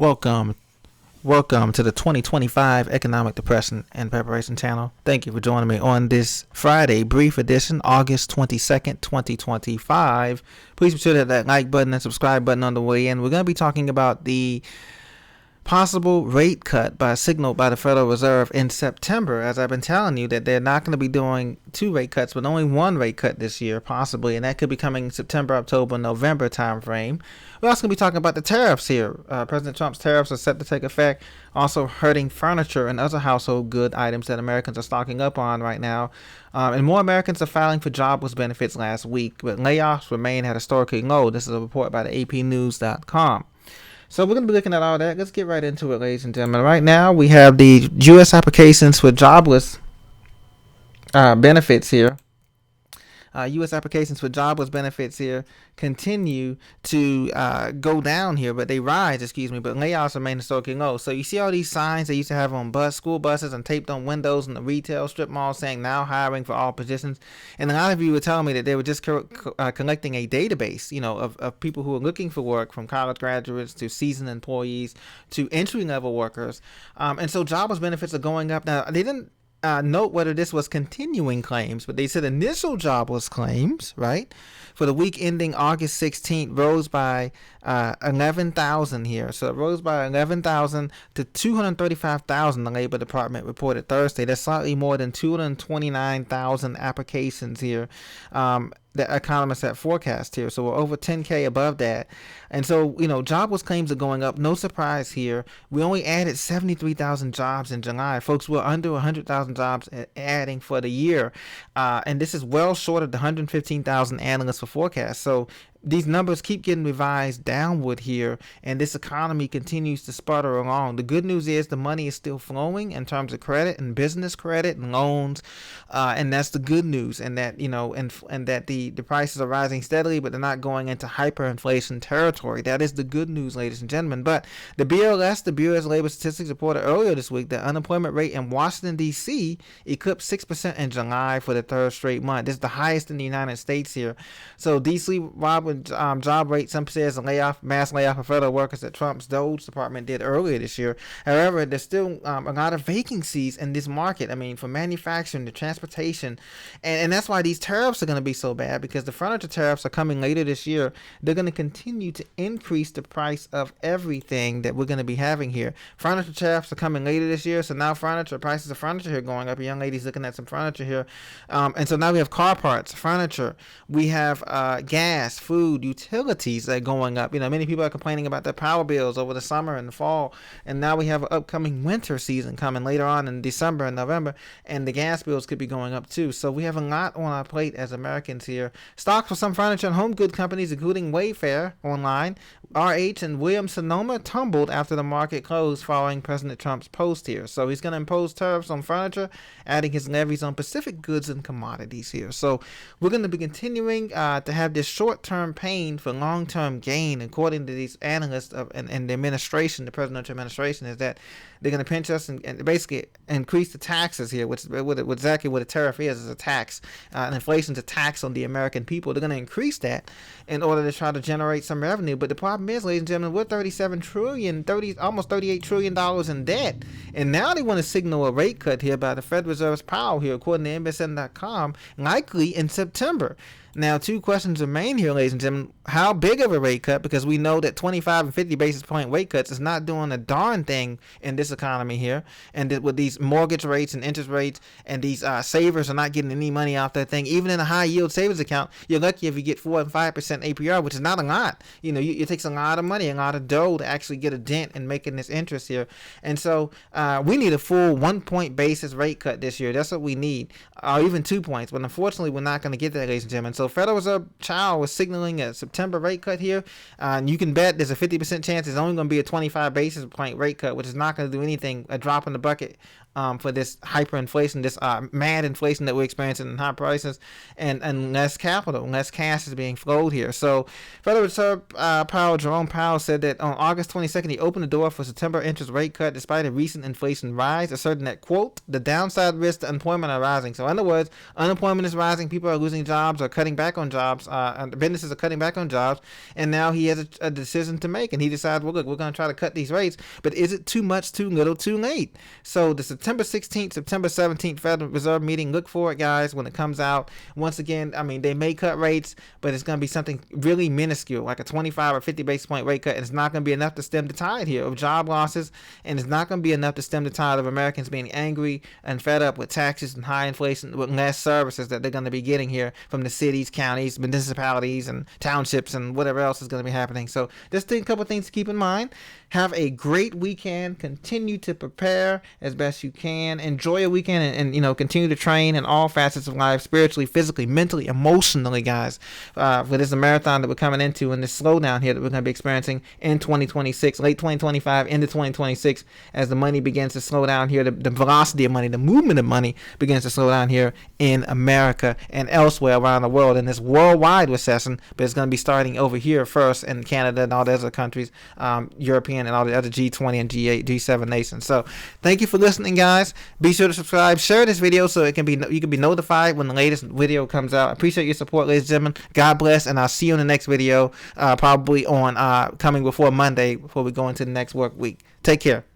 Welcome, welcome to the 2025 Economic Depression and Preparation channel. Thank you for joining me on this Friday brief edition, August 22nd, 2025. Please be sure to hit that like button and subscribe button on the way in. We're going to be talking about the possible rate cut signaled by the Federal Reserve in September. As I've been telling you, that they're not going to be doing two rate cuts, but only one rate cut this year, possibly, and that could be coming September, October, November timeframe. We're also going to be talking about the tariffs here. President Trump's tariffs are set to take effect, also hurting furniture and other household good items that Americans are stocking up on right now. And more Americans are filing for jobless benefits last week, but layoffs remain at historically low. This is a report by the APnews.com. So we're going to be looking at all that. Let's get right into it, ladies and gentlemen. Right now, we have the U.S. applications for jobless benefits here. U.S. applications for jobless benefits here continue to go down here, but they rise, but layoffs remain historically low. So you see all these signs they used to have on school buses and taped on windows in the retail strip malls saying now hiring for all positions. And a lot of you were telling me that they were just collecting a database, of people who are looking for work, from college graduates to seasoned employees to entry-level workers. And so jobless benefits are going up. Now, they didn't note whether this was continuing claims, but they said initial jobless claims, right, for the week ending August 16th rose by 11,000 here. So it rose by 11,000 to 235,000, the Labor Department reported Thursday. That's slightly more than 229,000 applications here. The economists had forecast here. So we're over 10K above that. And so, jobless claims are going up. No surprise here. We only added 73,000 jobs in July. Folks, we're under 100,000 jobs adding for the year. And this is well short of the 115,000 analysts for forecast. So these numbers keep getting revised downward here, and this economy continues to sputter along. The good news is the money is still flowing in terms of credit and business credit and loans, and that's the good news. And that and that the prices are rising steadily, but they're not going into hyperinflation territory. That is the good news, ladies and gentlemen. But the BLS, the Bureau of Labor Statistics, reported earlier this week that unemployment rate in Washington D.C. eclipsed 6% in July for the third straight month. This is the highest in the United States here. So D.C. job rate, some says a mass layoff of federal workers that Trump's Doge department did earlier this year. However, there's still a lot of vacancies in this market. I mean, for manufacturing, the transportation, and that's why these tariffs are going to be so bad, because the furniture tariffs are coming later this year. They're going to continue to increase the price of everything that we're going to be having here. Furniture tariffs are coming later this year, so now prices of furniture here going up. A young lady's looking at some furniture here, and so now we have car parts, furniture, we have gas, food, utilities that are going up. Many people are complaining about their power bills over the summer and the fall, and now we have an upcoming winter season coming later on in December and November, and the gas bills could be going up too. So we have a lot on our plate as Americans here. Stocks for some furniture and home good companies, including Wayfair online, RH, and Williams-Sonoma, tumbled after the market closed following President Trump's post here. So he's going to impose tariffs on furniture, adding his levies on Pacific goods and commodities here. So we're going to be continuing to have this short-term pain for long-term gain, according to these analysts and the administration, the presidential administration, is that they're going to pinch us and basically increase the taxes here, which exactly what a tariff is a tax. And inflation's a tax on the American people. They're going to increase that in order to try to generate some revenue. But the problem is, ladies and gentlemen, we're almost $38 trillion in debt. And now they want to signal a rate cut here by the Fed Reserve's Powell here, according to MSN.com, likely in September. Now, two questions remain here, ladies and gentlemen. How big of a rate cut? Because we know that 25 and 50 basis point rate cuts is not doing a darn thing in this economy here. And with these mortgage rates and interest rates, and these savers are not getting any money off that thing. Even in a high yield savings account, you're lucky if you get 4 and 5% APR, which is not a lot. It takes a lot of money, a lot of dough to actually get a dent in making this interest here. And so we need a full 1 point basis rate cut this year. That's what we need, or even 2 points. But unfortunately, we're not going to get that, ladies and gentlemen. So Federal Reserve Child was signaling a September rate cut here, and you can bet there's a 50% chance it's only going to be a 25 basis point rate cut, which is not going to do anything, a drop in the bucket for this hyperinflation, this mad inflation that we're experiencing in high prices, and less capital, less cash is being flowed here. So Federal Reserve Jerome Powell said that on August 22nd, he opened the door for September interest rate cut despite a recent inflation rise, asserting that, quote, the downside risks to unemployment are rising. So in other words, unemployment is rising, people are losing jobs or cutting back on jobs, businesses are cutting back on jobs, and now he has a decision to make, and he decides, well, look, we're going to try to cut these rates, but is it too much, too little, too late? So the September 16th, September 17th Federal Reserve meeting, look for it, guys, when it comes out. Once again, I mean, they may cut rates, but it's going to be something really minuscule, like a 25 or 50 basis point rate cut, and it's not going to be enough to stem the tide here of job losses, and it's not going to be enough to stem the tide of Americans being angry and fed up with taxes and high inflation, with less services that they're going to be getting here from the cities, counties, municipalities, and townships, and whatever else is going to be happening. So just a couple things to keep in mind. Have a great weekend. Continue to prepare as best you can. Enjoy a weekend, and continue to train in all facets of life, spiritually, physically, mentally, emotionally, guys, for this marathon that we're coming into, and this slowdown here that we're going to be experiencing in 2026, late 2025 into 2026, as the money begins to slow down here, the velocity of money, the movement of money begins to slow down here in America and elsewhere around the world in this worldwide recession. But it's going to be starting over here first in Canada and all the other countries, European and all the other G20 and G8, G7 nations. So thank you for listening, guys. Be sure to subscribe, share this video so you can be notified when the latest video comes out. I appreciate your support, ladies and gentlemen. God bless, and I'll see you in the next video, probably on coming before Monday, before we go into the next work week. Take care.